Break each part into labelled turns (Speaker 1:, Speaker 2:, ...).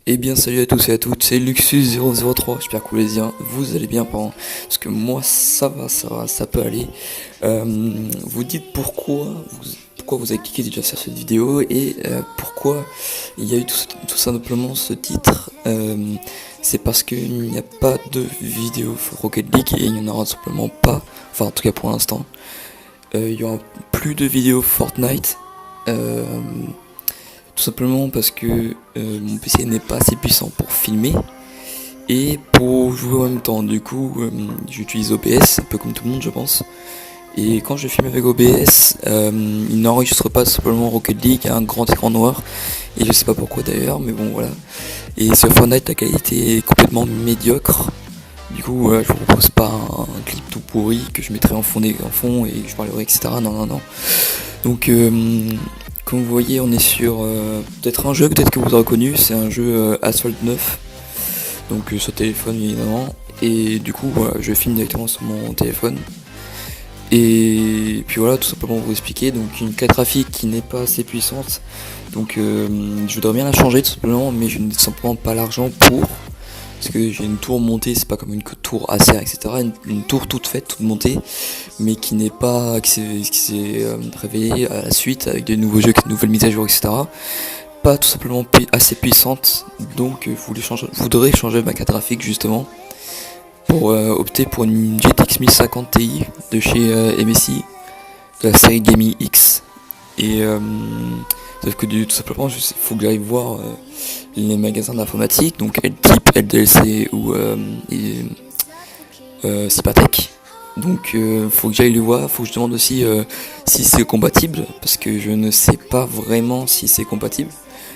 Speaker 1: Eh bien salut à tous et à toutes, c'est Luxus003, j'espère que vous allez bien, vous allez bien parce que moi ça va, ça peut aller. Vous dites pourquoi vous avez cliqué déjà sur cette vidéo et pourquoi il y a eu tout simplement ce titre. C'est parce qu'il n'y a pas de vidéo Rocket League et il n'y en aura simplement pas, enfin en tout cas pour l'instant. Il y aura plus de vidéos Fortnite. Tout simplement parce que mon PC n'est pas assez puissant pour filmer et pour jouer en même temps. Du coup, j'utilise OBS, un peu comme tout le monde, je pense. Et quand je filme avec OBS, il n'enregistre pas simplement Rocket League, un grand écran noir. Et je sais pas pourquoi d'ailleurs, mais bon voilà. Et sur Fortnite, la qualité est complètement médiocre. Du coup, je vous propose pas un clip tout pourri que je mettrai en fond et que je parlerai, etc. Non. Donc, comme vous voyez, on est sur peut-être un jeu, peut-être que vous avez reconnu, c'est un jeu Asphalt 9, donc sur téléphone évidemment, et du coup voilà, je filme directement sur mon téléphone, et puis voilà, tout simplement vous expliquer, donc une carte graphique qui n'est pas assez puissante, donc je voudrais bien la changer tout simplement, mais je n'ai tout simplement pas l'argent pour, parce que j'ai une tour montée, c'est pas comme une tour ACR, etc. Une tour toute faite, toute montée, mais qui s'est réveillée à la suite avec de nouveaux jeux, de nouvelles mises à jour, etc. Pas tout simplement assez puissante, donc je voudrais changer ma carte graphique justement pour opter pour une GTX 1050 Ti de chez MSI, de la série Gaming X. Et sauf que tout simplement, il faut que j'aille voir les magasins d'informatique, donc type LDLC ou Cipatech. Donc faut que j'aille le voir, faut que je demande aussi si c'est compatible, parce que je ne sais pas vraiment si c'est compatible.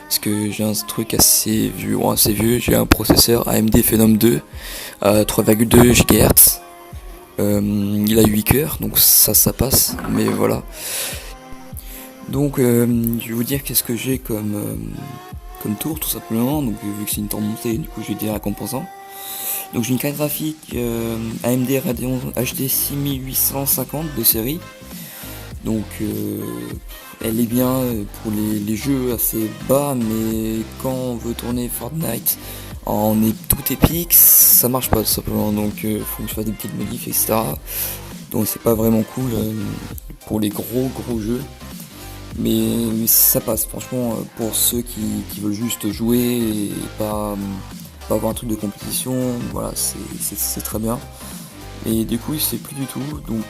Speaker 1: Parce que j'ai un truc assez vieux, j'ai un processeur AMD Phenom 2 à 3,2 GHz. Il a 8 cœurs, donc ça passe, mais voilà. Donc je vais vous dire qu'est-ce que j'ai comme tour tout simplement. Donc vu que c'est une tour montée, du coup j'ai des récompensants. Donc j'ai une carte graphique AMD Radeon HD 6850 de série. Donc elle est bien pour les jeux assez bas, mais quand on veut tourner Fortnite tout épique, ça marche pas tout simplement. Donc faut que je fasse des petites modifs, etc. Donc c'est pas vraiment cool pour les gros jeux. Mais ça passe, franchement, pour ceux qui veulent juste jouer et pas avoir un truc de compétition, voilà, c'est très bien. Et du coup, c'est plus du tout, donc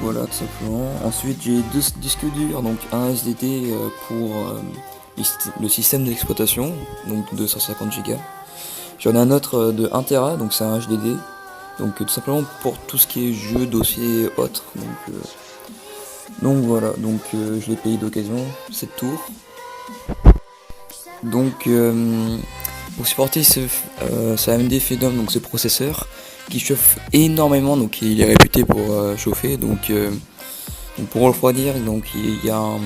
Speaker 1: voilà, tout simplement. Ensuite, j'ai deux disques durs, donc un SSD pour le système d'exploitation, donc 250 Go. J'en ai un autre de 1 Tera, donc c'est un HDD, donc tout simplement pour tout ce qui est jeux, dossiers, autres. Donc voilà, je l'ai payé d'occasion, cette tour. Donc pour supporter ce AMD Phenom, donc ce processeur qui chauffe énormément, donc il est réputé pour chauffer, donc pour refroidir, donc il y a un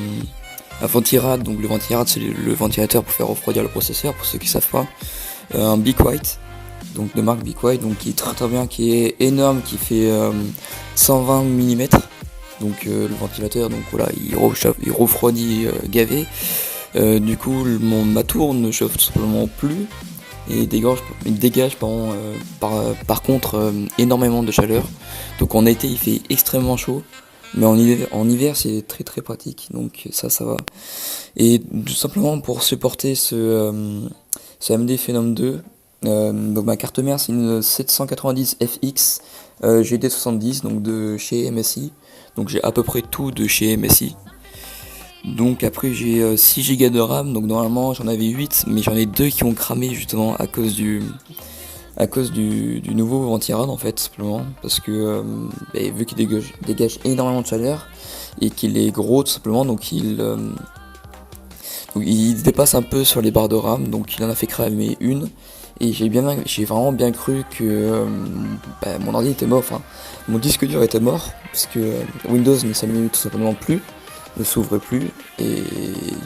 Speaker 1: ventirad, donc le ventirad c'est le ventilateur pour faire refroidir le processeur, pour ceux qui savent pas, un Be Quiet, donc de marque Be Quiet, donc qui est très bien, qui est énorme, qui fait 120 mm. Donc le ventilateur, donc voilà, il refroidit gavé. Du coup, ma tour ne chauffe tout simplement plus et dégage par contre énormément de chaleur. Donc en été, il fait extrêmement chaud, mais en hiver c'est très pratique. Donc ça va. Et tout simplement pour supporter ce AMD Phenom 2, donc ma carte mère c'est une 790 FX GD70, donc de chez MSI. Donc j'ai à peu près tout de chez MSI. Donc après j'ai 6 Go de RAM, donc normalement j'en avais 8, mais j'en ai 2 qui ont cramé justement à cause du nouveau ventirad en fait, simplement. Parce que vu qu'il dégage énormément de chaleur et qu'il est gros tout simplement, donc il dépasse un peu sur les barres de RAM, donc il en a fait cramer une. Et j'ai vraiment bien cru que mon ordi était mort, enfin mon disque dur était mort, parce que Windows ne s'allumait tout simplement plus, ne s'ouvrait plus, et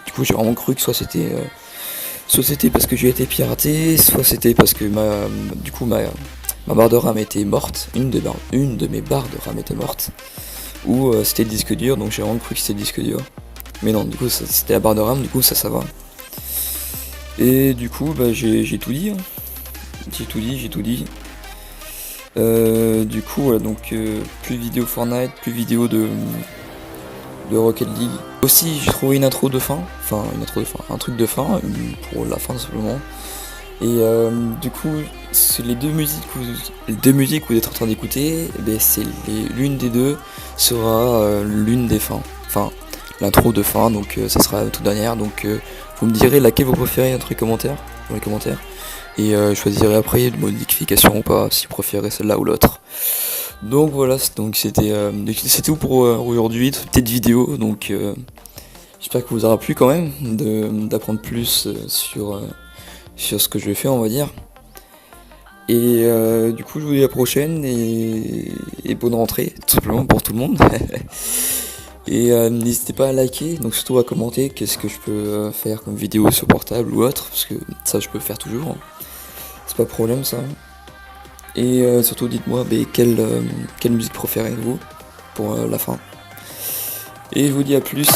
Speaker 1: du coup j'ai vraiment cru que soit c'était parce que j'ai été piraté, soit c'était parce que ma barre de RAM était morte, une de mes barres de RAM était morte, ou c'était le disque dur, donc j'ai vraiment cru que c'était le disque dur. Mais non, du coup c'était la barre de RAM, du coup ça va. Et du coup, bah, j'ai tout dit, hein. J'ai tout dit. Du coup, voilà, donc plus de vidéos Fortnite, plus de vidéos de Rocket League. Aussi, j'ai trouvé une intro de fin, un truc de fin pour la fin simplement. Et du coup, c'est les deux musiques que vous êtes en train d'écouter, c'est l'une des deux sera l'une des fins, enfin l'intro de fin, donc ça sera la toute dernière. Donc vous me direz laquelle vous préférez dans les commentaires, et je choisirai après une modification ou pas si vous préférez celle-là ou l'autre. Donc voilà, donc c'était tout pour aujourd'hui, cette petite vidéo. Donc j'espère que vous aura plu quand même d'apprendre plus sur ce que je vais faire, on va dire. Et du coup, je vous dis à la prochaine et bonne rentrée, tout simplement pour tout le monde. Et n'hésitez pas à liker, donc surtout à commenter qu'est-ce que je peux faire comme vidéo sur portable ou autre, parce que ça je peux faire toujours, hein. C'est pas problème ça. Et surtout dites-moi quelle musique préférez-vous pour la fin. Et je vous dis à plus.